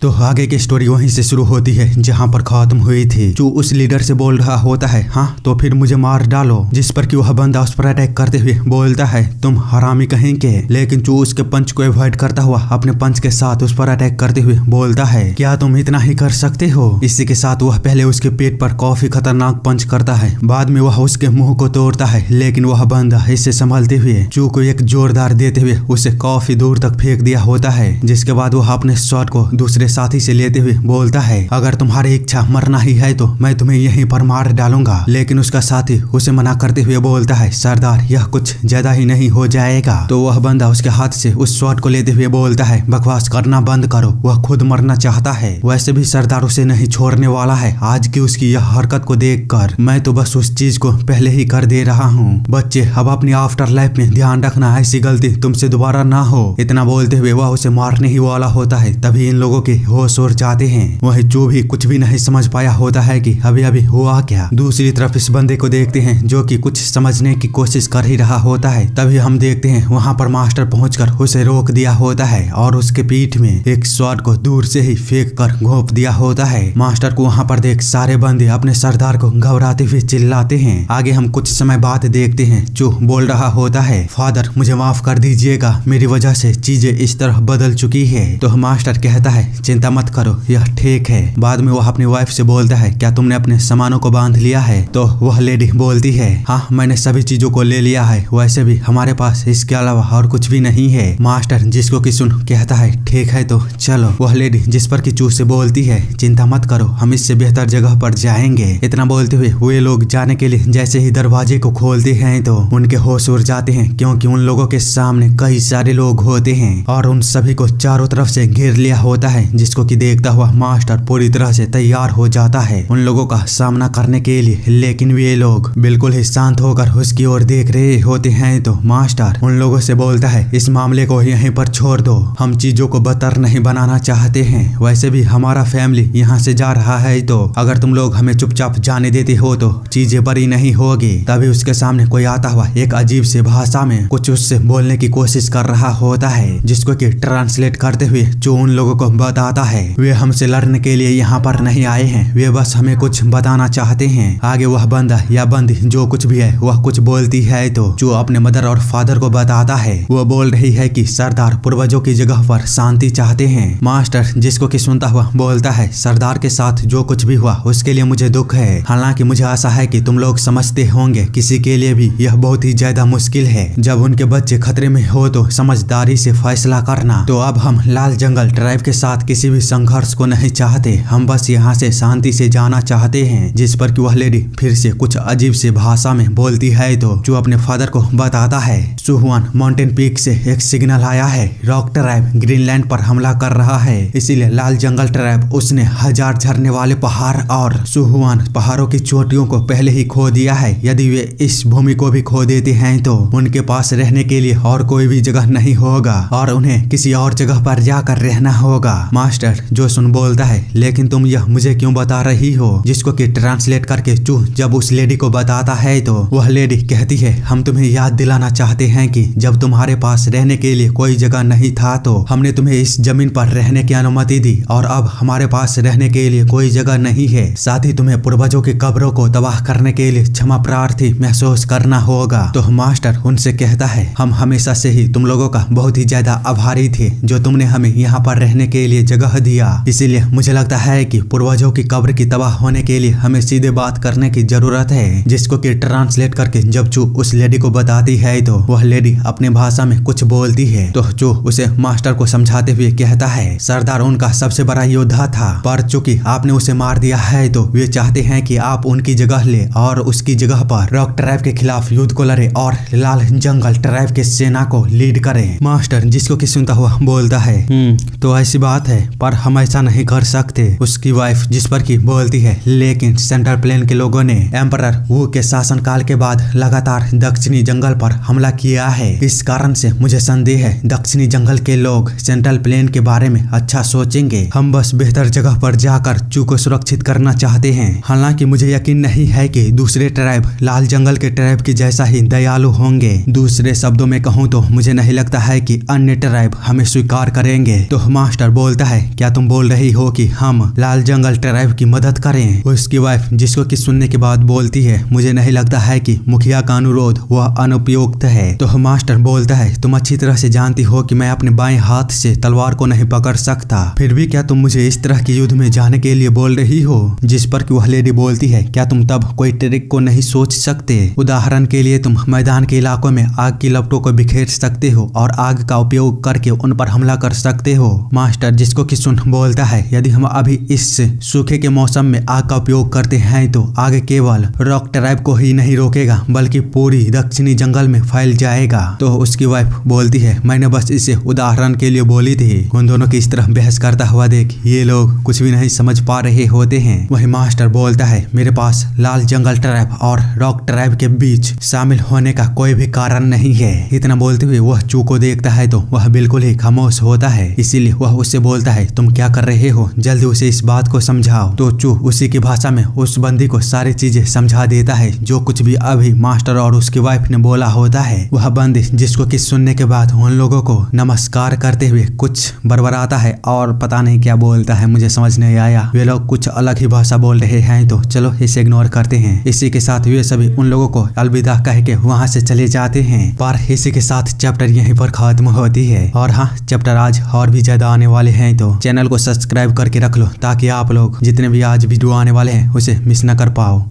तो आगे की स्टोरी वहीं से शुरू होती है जहां पर खत्म हुई थी। जो उस लीडर से बोल रहा होता है, हाँ तो फिर मुझे मार डालो, जिस पर कि वह बंदा उस पर अटैक करते हुए बोलता है तुम हरामी कहेंगे, लेकिन जो उसके पंच को अवॉइड करता हुआ अपने पंच के साथ उस पर अटैक करते हुए बोलता है क्या तुम इतना ही कर सकते हो। इसी के साथ वह पहले उसके पेट पर काफी खतरनाक पंच करता है, बाद में वह उसके मुंह को तोड़ता है, लेकिन वह बंदा इससे संभलते हुए चू को एक जोरदार देते हुए उसे काफी दूर तक फेंक दिया होता है। जिसके बाद वह अपने शॉट को दूसरे साथी से लेते हुए बोलता है अगर तुम्हारी इच्छा मरना ही है तो मैं तुम्हें यहीं पर मार डालूंगा, लेकिन उसका साथी उसे मना करते हुए बोलता है सरदार यह कुछ ज्यादा ही नहीं हो जाएगा। तो वह बंदा उसके हाथ से उस शॉट को लेते हुए बोलता है बकवास करना बंद करो, वह खुद मरना चाहता है, वैसे भी सरदार उसे नहीं छोड़ने वाला है। आज की उसकी यह हरकत को देखकर मैं तो बस उस चीज को पहले ही कर दे रहा हूँ। बच्चे अब अपनी आफ्टर लाइफ में ध्यान रखना, ऐसी गलती तुमसे दोबारा ना हो। इतना बोलते हुए वह उसे मारने ही वाला होता है, तभी इन लोगों के होश उड़ जाते हैं। वह जो भी कुछ भी नहीं समझ पाया होता है कि अभी अभी हुआ क्या। दूसरी तरफ इस बंदे को देखते हैं जो कि कुछ समझने की कोशिश कर ही रहा होता है। तभी हम देखते हैं वहां पर मास्टर पहुंचकर उसे रोक दिया होता है और उसके पीठ में एक शॉट को दूर से ही फेंक कर घोंप दिया होता है। मास्टर को वहां पर देख सारे बंदे अपने सरदार को घबराते हुए चिल्लाते हैं। आगे हम कुछ समय बाद देखते हैं जो बोल रहा होता है फादर मुझे माफ कर दीजिएगा, मेरी वजह से चीजें इस तरह बदल चुकी है। तो मास्टर कहता है चिंता मत करो यह ठीक है। बाद में वह अपनी वाइफ से बोलता है क्या तुमने अपने सामानों को बांध लिया है। तो वह लेडी बोलती है हाँ मैंने सभी चीजों को ले लिया है, वैसे भी हमारे पास इसके अलावा और कुछ भी नहीं है। मास्टर जिसको कि सुन कहता है ठीक है तो चलो। वह लेडी जिस पर कि चू से बोलती है चिंता मत करो हम इससे बेहतर जगह पर जाएंगे। इतना बोलते हुए वे लोग जाने के लिए जैसे ही दरवाजे को खोलते हैं तो उनके होश उड़ जाते हैं, क्योंकि उन लोगों के सामने कई सारे लोग होते हैं और उन सभी को चारों तरफ से घेर लिया होता है। जिसको कि देखता हुआ मास्टर पूरी तरह से तैयार हो जाता है उन लोगों का सामना करने के लिए, लेकिन वे लोग बिल्कुल ही शांत होकर उसकी ओर देख रहे होते हैं। तो मास्टर उन लोगों से बोलता है इस मामले को यहीं पर छोड़ दो, हम चीजों को बदतर नहीं बनाना चाहते हैं, वैसे भी हमारा फैमिली यहाँ से जा रहा है, तो अगर तुम लोग हमें चुपचाप जाने देते हो तो चीजें बड़ी नहीं होगी। तभी उसके सामने कोई आता हुआ एक अजीब से भाषा में कुछ उससे बोलने की कोशिश कर रहा होता है, जिसको कि ट्रांसलेट करते हुए जो उन लोगों को बताता है वे हमसे लड़ने के लिए यहाँ पर नहीं आए हैं, वे बस हमें कुछ बताना चाहते हैं। आगे वह बंदा या बंदी जो कुछ भी है वह कुछ बोलती है तो जो अपने मदर और फादर को बताता है वो बोल रही है कि सरदार पूर्वजों की जगह पर शांति चाहते हैं। मास्टर जिसको कि सुनता हुआ बोलता है सरदार के साथ जो कुछ भी हुआ उसके लिए मुझे दुख है, हालांकि मुझे आशा है कि तुम लोग समझते होंगे किसी के लिए भी यह बहुत ही ज्यादा मुश्किल है जब उनके बच्चे खतरे में हो तो समझदारी से फैसला करना। तो अब हम लाल जंगल ट्राइब के साथ किसी भी संघर्ष को नहीं चाहते, हम बस यहाँ से शांति से जाना चाहते हैं। जिस पर कि वह लेडी फिर से कुछ अजीब से भाषा में बोलती है तो जो अपने फादर को बताता है सुहुआन माउंटेन पीक से एक सिग्नल आया है, रॉक ट्राइब ग्रीनलैंड पर हमला कर रहा है, इसीलिए लाल जंगल ट्राइब उसने 1000 झरने वाले पहाड़ और सुहुआन पहाड़ों की चोटियों को पहले ही खो दिया है। यदि वे इस भूमि को भी खो देते हैं तो उनके पास रहने के लिए और कोई भी जगह नहीं होगा और उन्हें किसी और जगह पर जाकर रहना होगा। मास्टर जो सुन बोलता है लेकिन तुम यह मुझे क्यों बता रही हो, जिसको कि ट्रांसलेट करके चू जब उस लेडी को बताता है तो वह लेडी कहती है हम तुम्हें याद दिलाना चाहते हैं कि जब तुम्हारे पास रहने के लिए कोई जगह नहीं था तो हमने तुम्हें इस जमीन पर रहने की अनुमति दी और अब हमारे पास रहने के लिए कोई जगह नहीं है। साथ ही तुम्हें पूर्वजों की कब्रों को तबाह करने के लिए क्षमा प्रार्थी महसूस करना होगा। तो मास्टर उनसे कहता है हम हमेशा से ही तुम लोगों का बहुत ही ज्यादा आभारी थे जो तुमने हमें यहाँ पर रहने के लिए जगह दिया, इसीलिए मुझे लगता है कि पूर्वजों की कब्र की तबाह होने के लिए हमें सीधे बात करने की जरूरत है। जिसको कि ट्रांसलेट करके जब चू उस लेडी को बताती है तो वह लेडी अपने भाषा में कुछ बोलती है तो चू उसे मास्टर को समझाते हुए कहता है सरदार उनका सबसे बड़ा योद्धा था, पर चूंकि आपने उसे मार दिया है तो वे चाहते हैं कि आप उनकी जगह ले और उसकी जगह पर रॉक ट्राइब के खिलाफ युद्ध को लड़े और लाल जंगल ट्राइब के सेना को लीड करे। मास्टर जिसको कि सुनता हुआ बोलता है तो ऐसी बात है पर हम ऐसा नहीं कर सकते। उसकी वाइफ जिस पर की बोलती है लेकिन सेंट्रल प्लेन के लोगों ने एम्परर वू के शासन काल के बाद लगातार दक्षिणी जंगल पर हमला किया है, इस कारण से मुझे संदेह है दक्षिणी जंगल के लोग सेंट्रल प्लेन के बारे में अच्छा सोचेंगे। हम बस बेहतर जगह पर जाकर चू को सुरक्षित करना चाहते हैं। हालांकि मुझे यकीन नहीं है कि दूसरे ट्राइब लाल जंगल के ट्राइब की जैसा ही दयालु होंगे। दूसरे शब्दों में कहूँ तो मुझे नहीं लगता है कि अन्य ट्राइब हमें स्वीकार करेंगे। तो मास्टर बोलता है क्या तुम बोल रही हो कि हम लाल जंगल ट्राइब की मदद करें? उसकी वाइफ जिसको कि सुनने के बाद बोलती है मुझे नहीं लगता है कि मुखिया का अनुरोध वह अनुपयुक्त है। तो मास्टर बोलता है तुम अच्छी तरह से जानती हो कि मैं अपने बाएं हाथ से तलवार को नहीं पकड़ सकता, फिर भी क्या तुम मुझे इस तरह के युद्ध में जाने के लिए बोल रही हो? जिस पर कि वह लेडी बोलती है क्या तुम तब कोई ट्रिक को नहीं सोच सकते? उदाहरण के लिए तुम मैदान के इलाकों में आग की लपटों को बिखेर सकते हो और आग का उपयोग करके उन पर हमला कर सकते हो। मास्टर जिसको कि सुन बोलता है यदि हम अभी इस सूखे के मौसम में आग का उपयोग करते हैं तो आग केवल रॉक ट्राइब को ही नहीं रोकेगा बल्कि पूरी दक्षिणी जंगल में फैल जाएगा। तो उसकी वाइफ बोलती है मैंने बस इसे उदाहरण के लिए बोली थी। उन दोनों की इस तरह बहस करता हुआ देख ये लोग कुछ भी नहीं समझ पा रहे होते हैं। वही मास्टर बोलता है मेरे पास लाल जंगल ट्राइब और रॉक ट्राइब के बीच शामिल होने का कोई भी कारण नहीं है। इतना बोलते हुए वह चू को देखता है तो वह बिल्कुल ही खामोश होता है, इसीलिए वह उससे बोलता है तुम क्या कर रहे हो, जल्दी उसे इस बात को समझाओ। तो चू उसी की भाषा में उस बंदी को सारी चीजें समझा देता है जो कुछ भी अभी मास्टर और उसकी वाइफ ने बोला होता है। वह बंदी जिसको कि सुनने के बाद उन लोगों को नमस्कार करते हुए कुछ बड़बड़ाता है और पता नहीं क्या बोलता है, मुझे समझ नहीं आया। वे लोग कुछ अलग ही भाषा बोल रहे हैं तो चलो इसे इग्नोर करते हैं। इसी के साथ वे सभी उन लोगों को अलविदा कह के वहाँ से चले जाते हैं। पर इसी के साथ चैप्टर यहीं पर खत्म होती है। और हाँ चैप्टर आज और भी ज्यादा आने वाले हैं तो चैनल को सब्सक्राइब करके रख लो ताकि आप लोग जितने भी आज वीडियो आने वाले हैं उसे मिस न कर पाओ।